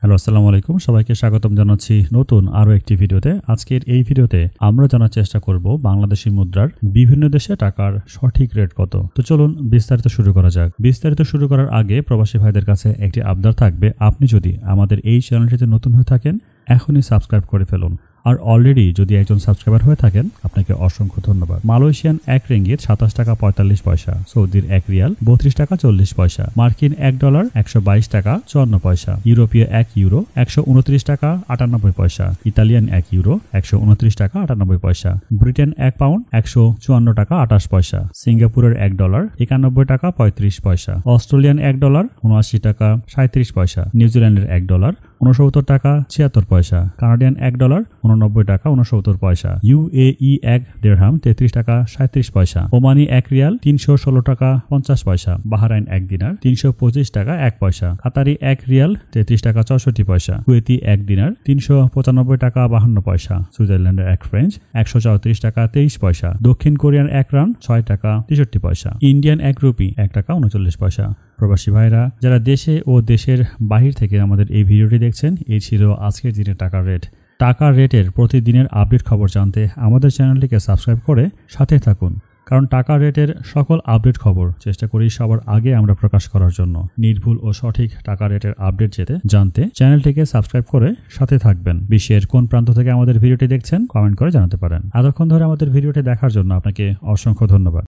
Hello, আসসালামু আলাইকুম। সবাইকে স্বাগতম জানাচ্ছি নতুন আরও একটি ভিডিওতে। আজকের এই ভিডিওতে আমরা জানার চেষ্টা করব বাংলাদেশি মুদ্রার বিভিন্ন দেশে টাকার সঠিক রেট কত। তো চলুন বিস্তারিত শুরু করা যাক। বিস্তারিত শুরু করার আগে প্রবাসী ভাইদের কাছে একটি আবদার থাকবে, আপনি যদি আমাদের এই চ্যানেলটিতে নতুন হয়ে থাকেন এখনই সাবস্ক্রাইব করে ফেলুন। আর অলরেডি যদি একজন সাবস্ক্রাইবার হয়ে থাকেন আপনাকে অসংখ্য ধন্যবাদ। মালয়েশিয়ান এক রিঙ্গিত 27 টাকা 45 পয়সা, সৌদির এক রিয়াল 32 টাকা 40 পয়সা, মার্কিন $1 122 টাকা 54 পয়সা, ইউরোপীয় এক ইউরো 129 টাকা 98 পয়সা, ইতালিয়ান এক ইউরো 129 টাকা 98 পয়সা, ব্রিটেন এক পাউন্ড 154 টাকা 28 পয়সা, সিঙ্গাপুরের $1 91 টাকা 35 পয়সা, অস্ট্রেলিয়ান $1 79 টাকা 37 পয়সা, নিউজিল্যান্ডের $1 69 টাকা 76 পয়সা, কানাডিয়ান $1 89 টাকা 69 পয়সা, ইউএই এক দিরহাম 33 টাকা 37 পয়সা, ওমানি এক রিয়াল 316 টাকা 50 পয়সা, বাহরাইন এক দিনার 325 টাকা 1 পয়সা, কাতারি এক রিয়াল 33 টাকা 64 পয়সা, কুয়েতি এক দিনার 395 টাকা 52 পয়সা, সুইজারল্যান্ডের এক ফ্রেঞ্চ 134 টাকা 23 পয়সা, দক্ষিণ কোরিয়ার এক রান 6 টাকা 63 পয়সা, ইন্ডিয়ান এক রুপি 1 টাকা 39 পয়সা। প্রবাসী ভাইরা যারা দেশে ও দেশের বাহির থেকে আমাদের এই ভিডিওটি দেখছেন, এই ছিল আজকের দিনের টাকার রেট। টাকার রেটের প্রতিদিনের আপডেট খবর জানতে আমাদের চ্যানেলটিকে সাবস্ক্রাইব করে সাথে থাকুন, কারণ টাকার রেটের সকল আপডেট খবর চেষ্টা করি সবার আগে আমরা প্রকাশ করার জন্য। নির্ভুল ও সঠিক টাকা রেটের আপডেট জানতে চ্যানেলটিকে সাবস্ক্রাইব করে সাথে থাকবেন। বিশ্বের কোন প্রান্ত থেকে আমাদের ভিডিওটি দেখছেন কমেন্ট করে জানাতে পারেন। এতক্ষণ ধরে আমাদের ভিডিওটি দেখার জন্য আপনাকে অসংখ্য ধন্যবাদ।